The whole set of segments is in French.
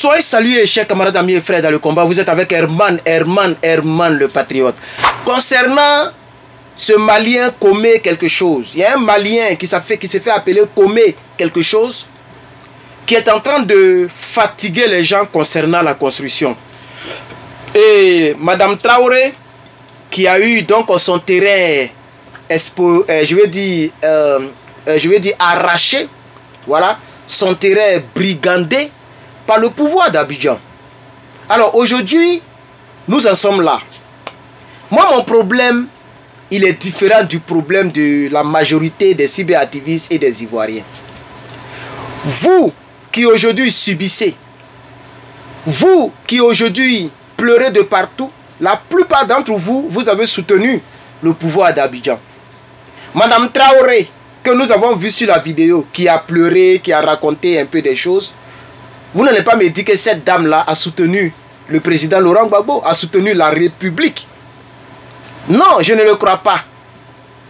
Soyez salués, chers camarades, amis et frères dans le combat. Vous êtes avec Herman le patriote. Concernant ce Malien commet quelque chose. Il y a un Malien qui s'est fait appeler commet quelque chose, qui est en train de fatiguer les gens concernant la construction. Et Madame Traoré, qui a eu donc son terrain, je vais dire arraché, voilà, son terrain brigandé par le pouvoir d'Abidjan. Alors aujourd'hui, nous en sommes là. Moi, mon problème, il est différent du problème de la majorité des cyberactivistes et des Ivoiriens. Vous qui aujourd'hui subissez, vous qui aujourd'hui pleurez de partout, la plupart d'entre vous, vous avez soutenu le pouvoir d'Abidjan. Madame Traoré, que nous avons vu sur la vidéo, qui a pleuré, qui a raconté un peu des choses, vous n'allez pas me dire que cette dame-là a soutenu le président Laurent Gbagbo, a soutenu la République. Non, je ne le crois pas.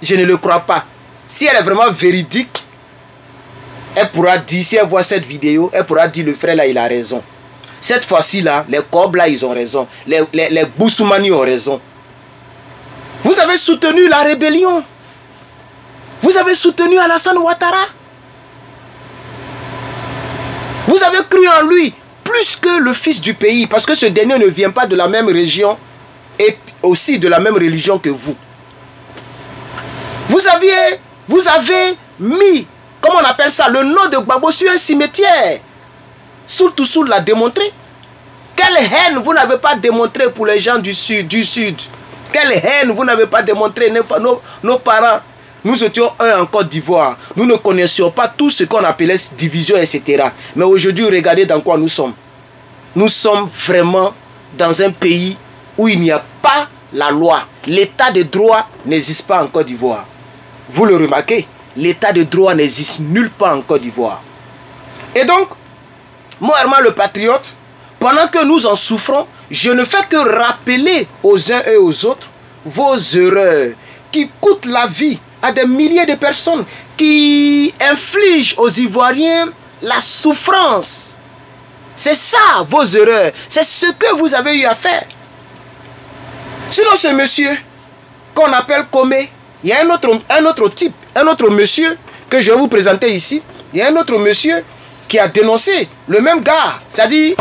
Je ne le crois pas. Si elle est vraiment véridique, elle pourra dire, si elle voit cette vidéo, elle pourra dire le frère là, il a raison. Cette fois-ci là, les Kobs là, ils ont raison. Les Boussoumani ont raison. Vous avez soutenu la rébellion. Vous avez soutenu Alassane Ouattara. Vous avez cru en lui plus que le fils du pays, parce que ce dernier ne vient pas de la même région et aussi de la même religion que vous. Vous avez mis, comment on appelle ça, le nom de Gbagbo sur un cimetière. Soul l'a démontré. Quelle haine vous n'avez pas démontré pour les gens du sud. Quelle haine vous n'avez pas démontré. Nos parents, nous étions un en Côte d'Ivoire. Nous ne connaissions pas tout ce qu'on appelait division, etc. Mais aujourd'hui, regardez dans quoi nous sommes. Nous sommes vraiment dans un pays où il n'y a pas la loi. L'état de droit n'existe pas en Côte d'Ivoire. Vous le remarquez, l'état de droit n'existe nulle part en Côte d'Ivoire. Et donc, moi, Herman le patriote, pendant que nous en souffrons, je ne fais que rappeler aux uns et aux autres vos erreurs qui coûtent la vie à des milliers de personnes, qui infligent aux Ivoiriens la souffrance. C'est ça vos erreurs, c'est ce que vous avez eu à faire. Sinon ce monsieur qu'on appelle Comé, il y a un autre type, un autre monsieur que je vais vous présenter ici. Il y a un autre monsieur qui a dénoncé le même gars, c'est-à-dire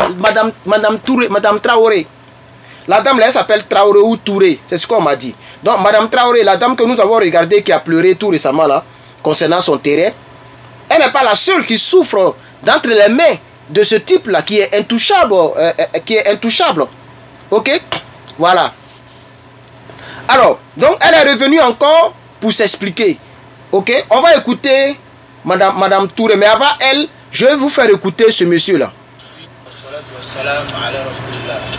Madame Traoré. La dame là, elle s'appelle Traoré ou Touré, c'est ce qu'on m'a dit. Donc Madame Traoré, la dame que nous avons regardée qui a pleuré tout récemment là, concernant son terrain, elle n'est pas la seule qui souffre d'entre les mains de ce type là qui est intouchable, ok, voilà. Alors, donc elle est revenue encore pour s'expliquer, ok. On va écouter Madame Touré, mais avant elle, je vais vous faire écouter ce monsieur là.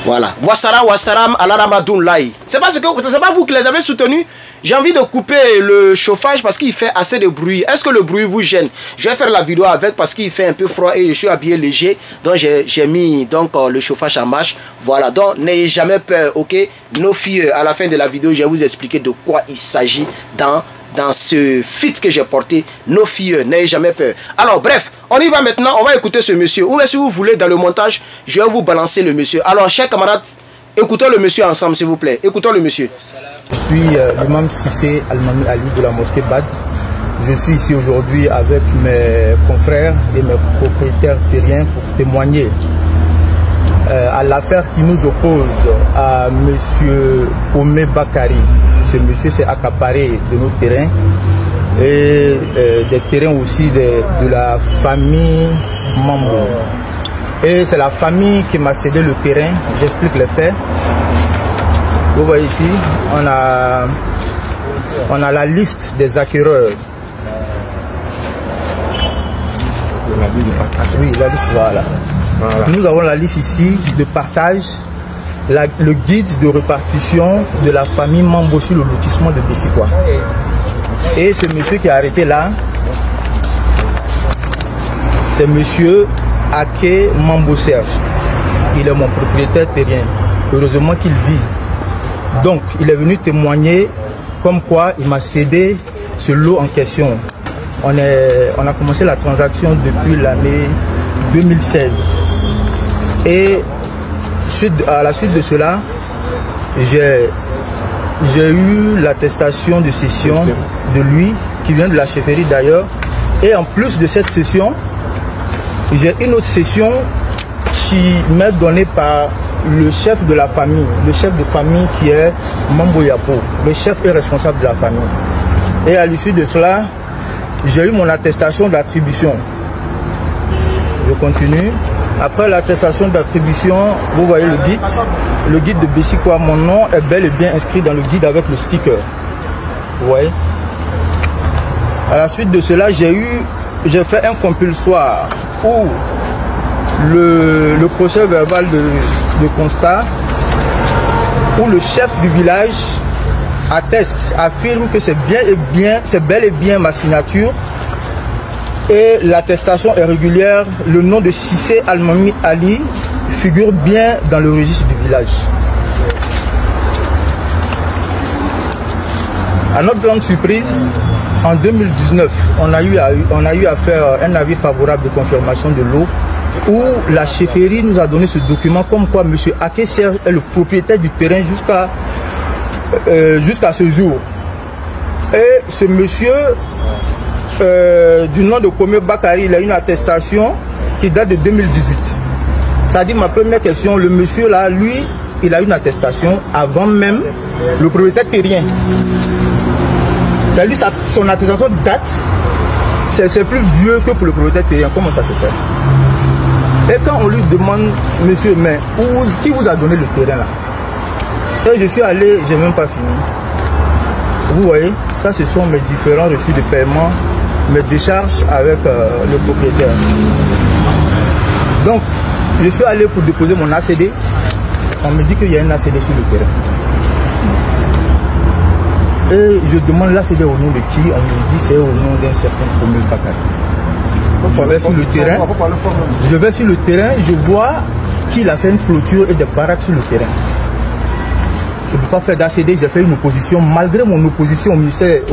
Voilà. Wassalam ala Ramadoun. C'est pas vous qui les avez soutenus. J'ai envie de couper le chauffage parce qu'il fait assez de bruit. Est-ce que le bruit vous gêne? Je vais faire la vidéo avec parce qu'il fait un peu froid et je suis habillé léger. Donc j'ai mis donc le chauffage en marche. Voilà. Donc n'ayez jamais peur, ok? Nos filles, à la fin de la vidéo, je vais vous expliquer de quoi il s'agit dans ce feat que j'ai porté. Nos filles, n'ayez jamais peur. Alors bref, on y va maintenant, on va écouter ce monsieur. Ou si vous voulez, dans le montage, je vais vous balancer le monsieur. Alors, chers camarades, écoutons le monsieur ensemble, s'il vous plaît. Écoutons le monsieur. Je suis l'imam Sissé Almami Ali de la mosquée Bad. Je suis ici aujourd'hui avec mes confrères et mes propriétaires terriens pour témoigner à l'affaire qui nous oppose à monsieur Omé Bakari. Ce monsieur s'est accaparé de nos terrains et des terrains aussi de la famille Mambo. Et c'est la famille qui m'a cédé le terrain. J'explique les faits. Vous voyez ici, on a la liste des acquéreurs. Oui, la liste, voilà. Nous avons la liste ici de partage, le guide de répartition de la famille Mambo sur le lotissement de Bessikwa. Et ce monsieur qui est arrêté là, c'est monsieur Ake Mambo Serge. Il est mon propriétaire terrien. Heureusement qu'il vit. Donc, il est venu témoigner comme quoi il m'a cédé ce lot en question. On a commencé la transaction depuis l'année 2016. Et à la suite de cela, j'ai eu l'attestation de cession de lui, qui vient de la chefferie d'ailleurs. Et en plus de cette session, j'ai une autre session qui m'est donnée par le chef de la famille, le chef de famille qui est Mambo Yapo, le chef et responsable de la famille. Et à l'issue de cela, j'ai eu mon attestation d'attribution. Je continue. Après l'attestation d'attribution, vous voyez le guide de Bessikwa. Mon nom est bel et bien inscrit dans le guide avec le sticker. Vous voyez. À la suite de cela, j'ai fait un compulsoire où le procès verbal de constat, où le chef du village atteste, affirme que c'est bel et bien ma signature, et l'attestation est régulière. Le nom de Cissé Almami Ali figure bien dans le registre du village. À notre grande surprise, en 2019, on a eu à faire un avis favorable de confirmation de l'eau, où la chefferie nous a donné ce document comme quoi M. Akesser est le propriétaire du terrain jusqu'à ce jour. Et ce monsieur, du nom de Kome Bakari, il a une attestation qui date de 2018. Ça dit, ma première question, le monsieur là, lui, il a une attestation avant même le propriétaire terrien. C'est-à-dire, son attestation date, c'est plus vieux que pour le propriétaire terrien. Comment ça se fait? Et quand on lui demande, monsieur, mais qui vous a donné le terrain là? Et je suis allé, j'ai même pas fini. Vous voyez, ça ce sont mes différents reçus de paiement, mes décharges avec le propriétaire. Donc, je suis allé pour déposer mon ACD. On me dit qu'il y a un ACD sur le terrain. Et je demande l'ACD au nom de qui? On me dit c'est au nom d'un certain Kome Bakari. Je vais sur le terrain, je vois qu'il a fait une clôture et des baraques sur le terrain. Je ne peux pas faire d'ACD, j'ai fait une opposition. Malgré mon opposition au ministère,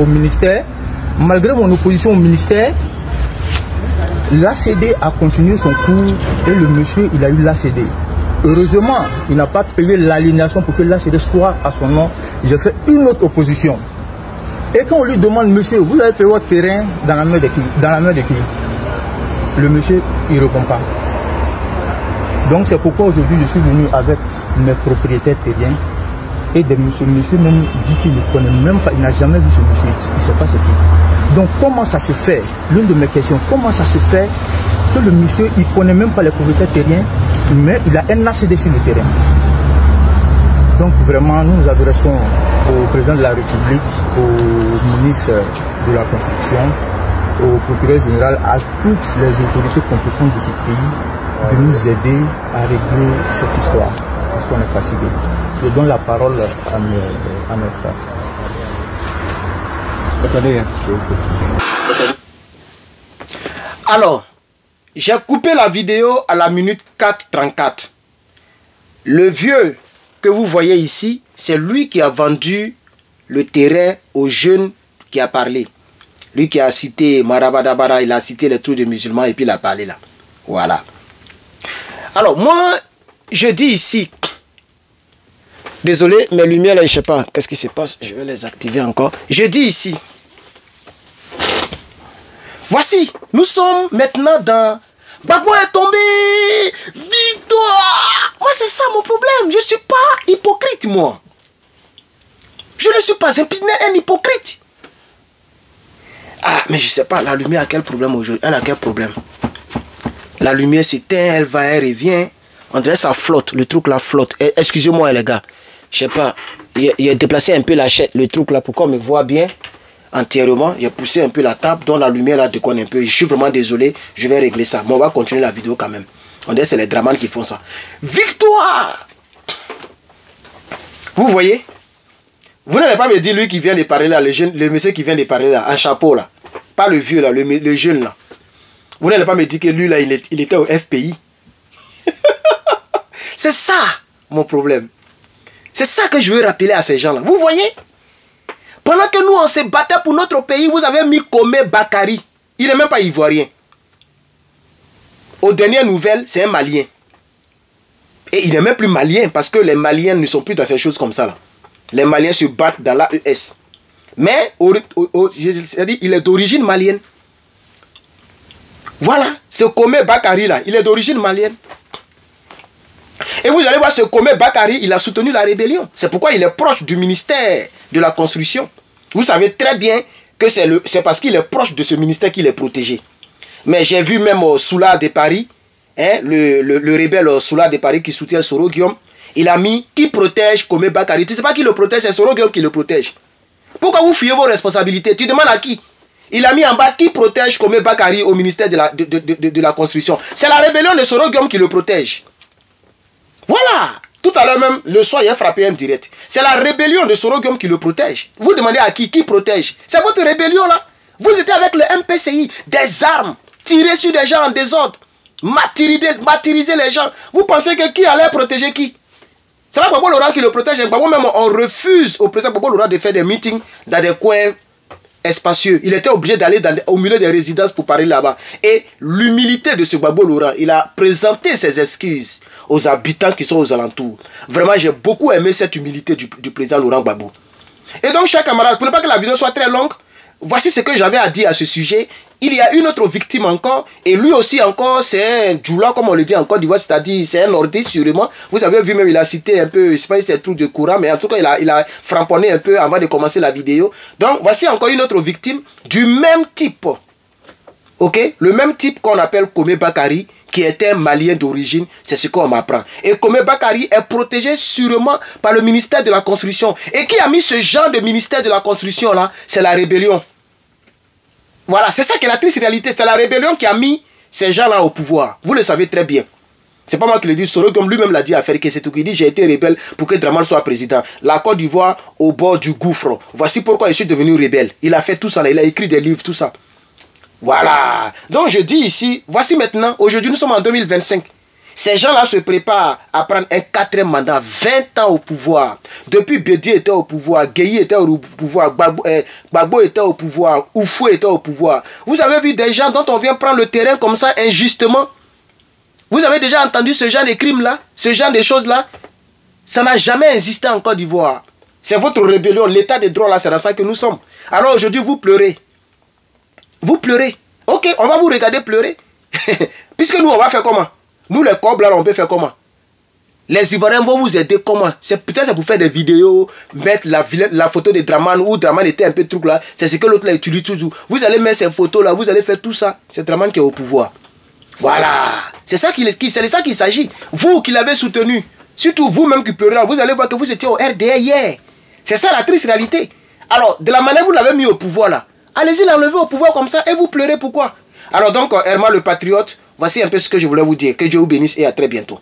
l'ACD a continué son cours et le monsieur, il a eu l'ACD. Heureusement, il n'a pas payé l'aliénation pour que l'ACD soit à son nom. J'ai fait une autre opposition. Et quand on lui demande, monsieur, vous avez payé votre terrain dans la main de qui? Dans la main de qui? Le monsieur, il ne répond pas. Donc c'est pourquoi aujourd'hui je suis venu avec mes propriétaires terriens. Et des monsieur même dit qu'il ne connaît même pas, il n'a jamais vu ce monsieur, il ne sait pas ce qu'il est. Donc comment ça se fait? L'une de mes questions, comment ça se fait que le monsieur, il ne connaît même pas les propriétaires terriens, mais il a un ACD sur le terrain? Donc vraiment, nous nous adressons au président de la République, au ministre de la Construction, au procureur général, à toutes les autorités compétentes de ce pays, de nous aider à régler cette histoire, parce qu'on est fatigué. Je donne la parole à mes frères. Alors, j'ai coupé la vidéo à la minute 4:34. Le vieux que vous voyez ici, c'est lui qui a vendu le terrain au jeune qui a parlé. Lui qui a cité Marabadabara, il a cité les trucs de musulmans et puis il a parlé là. Voilà. Alors, moi, je dis ici, désolé, mes lumières là, je ne sais pas qu'est-ce qui se passe, je vais les activer encore. Je dis ici, voici, nous sommes maintenant dans... Gbagbo est tombé, victoire. Moi, c'est ça mon problème, je ne suis pas hypocrite, moi. Je ne suis pas un hypocrite. Ah, mais je ne sais pas, la lumière a quel problème aujourd'hui? Elle a quel problème? La lumière s'éteint, elle va, elle revient. On dirait que ça flotte, le truc là flotte. Excusez-moi les gars, je sais pas, il a déplacé un peu la chaîne, le truc là pour qu'on me voit bien entièrement. Il a poussé un peu la table, dont la lumière là déconne un peu. Je suis vraiment désolé, je vais régler ça. Mais on va continuer la vidéo quand même. On dirait que c'est les dramans qui font ça. Victoire! Vous voyez? Vous n'allez pas me dire lui qui vient de parler là, le monsieur qui vient de parler là, un chapeau là. Pas le vieux là, le jeune là. Vous n'allez pas me dire que lui là, il était au FPI. C'est ça mon problème. C'est ça que je veux rappeler à ces gens-là. Vous voyez? Pendant que nous on se battait pour notre pays, vous avez mis Kome Bakari. Il n'est même pas ivoirien. Aux dernières nouvelles, c'est un Malien. Et il n'est même plus malien parce que les Maliens ne sont plus dans ces choses comme ça. Là. Les Maliens se battent dans l'AES. Mais, il est d'origine malienne. Voilà, ce Komé Bakary là, il est d'origine malienne. Et vous allez voir, ce Komé Bakary, il a soutenu la rébellion. C'est pourquoi il est proche du ministère de la Construction. Vous savez très bien que c'est parce qu'il est proche de ce ministère qu'il est protégé. Mais j'ai vu même Soula de Paris, hein, le rebelle Soula de Paris qui soutient Soro Guillaume, il a mis qui protège Komé Bakary. Tu ne sais pas qui le protège, c'est Soro Guillaume qui le protège. Pourquoi vous fuyez vos responsabilités? Tu demandes à qui? Il a mis en bas qui protège Komé Bakary au ministère de la Construction. C'est la rébellion de Soro Guillaume qui le protège. Voilà. Tout à l'heure même, le soir, il a frappé un direct. C'est la rébellion de Soro Guillaume qui le protège. Vous demandez à qui protège? C'est votre rébellion là. Vous étiez avec le MPCI, des armes, tirées sur des gens en désordre, martyriser les gens. Vous pensez que qui allait protéger qui? C'est pas Gbagbo Laurent qui le protège. Gbagbo même, on refuse au président Gbagbo Laurent de faire des meetings dans des coins espacieux. Il était obligé d'aller au milieu des résidences pour parler là-bas. Et l'humilité de ce Gbagbo Laurent, il a présenté ses excuses aux habitants qui sont aux alentours. Vraiment, j'ai beaucoup aimé cette humilité du président Laurent Gbagbo. Et donc, chers camarades, pour ne pas que la vidéo soit très longue, voici ce que j'avais à dire à ce sujet. Il y a une autre victime encore, et lui aussi encore, c'est un djoula, comme on le dit en Côte d'Ivoire, c'est-à-dire c'est un nordiste sûrement. Vous avez vu même, il a cité un peu, je ne sais pas si c'est un truc de courant, mais en tout cas, il a framponné un peu avant de commencer la vidéo. Donc, voici encore une autre victime du même type. Ok? Le même type qu'on appelle Komé Bakary, qui était un Malien d'origine, c'est ce qu'on m'apprend. Et Komé Bakary est protégé sûrement par le ministère de la Construction. Et qui a mis ce genre de ministère de la Construction là? C'est la rébellion. Voilà, c'est ça qui est la triste réalité. C'est la rébellion qui a mis ces gens-là au pouvoir. Vous le savez très bien. C'est pas moi qui le dis. Soro Guillaume lui-même l'a dit à Ferry Kessetou. Il dit j'ai été rebelle pour que Dramane soit président. La Côte d'Ivoire au bord du gouffre. Voici pourquoi je suis devenu rebelle. Il a fait tout ça là. Il a écrit des livres, tout ça. Voilà. Donc je dis ici, voici maintenant, aujourd'hui nous sommes en 2025. Ces gens-là se préparent à prendre un 4e mandat, 20 ans au pouvoir. Depuis Bédié était au pouvoir, Gueye était au pouvoir, Gbagbo était au pouvoir, Oufou était au pouvoir. Vous avez vu des gens dont on vient prendre le terrain comme ça injustement? Vous avez déjà entendu ce genre de crimes-là? Ce genre de choses-là? Ça n'a jamais existé en Côte d'Ivoire. C'est votre rébellion, l'état de droit là, c'est dans ça que nous sommes. Alors aujourd'hui, vous pleurez. Vous pleurez. Ok, on va vous regarder pleurer. Puisque nous, on va faire comment? Nous, les cobres, là, on peut faire comment? Les Ivoiriens vont vous aider comment? C'est peut-être pour faire des vidéos, mettre la photo de Dramane, où Dramane était un peu truc là. C'est ce que l'autre là utilise toujours. Vous allez mettre ces photos là, vous allez faire tout ça. C'est Dramane qui est au pouvoir. Voilà. C'est ça qu'il s'agit. Vous qui l'avez soutenu, surtout vous-même qui pleurez là, vous allez voir que vous étiez au RDA hier. C'est ça la triste réalité. Alors, de la manière où vous l'avez mis au pouvoir là, allez-y l'enlever au pouvoir comme ça et vous pleurez pourquoi? Alors donc, Herman le patriote, voici un peu ce que je voulais vous dire. Que Dieu vous bénisse et à très bientôt.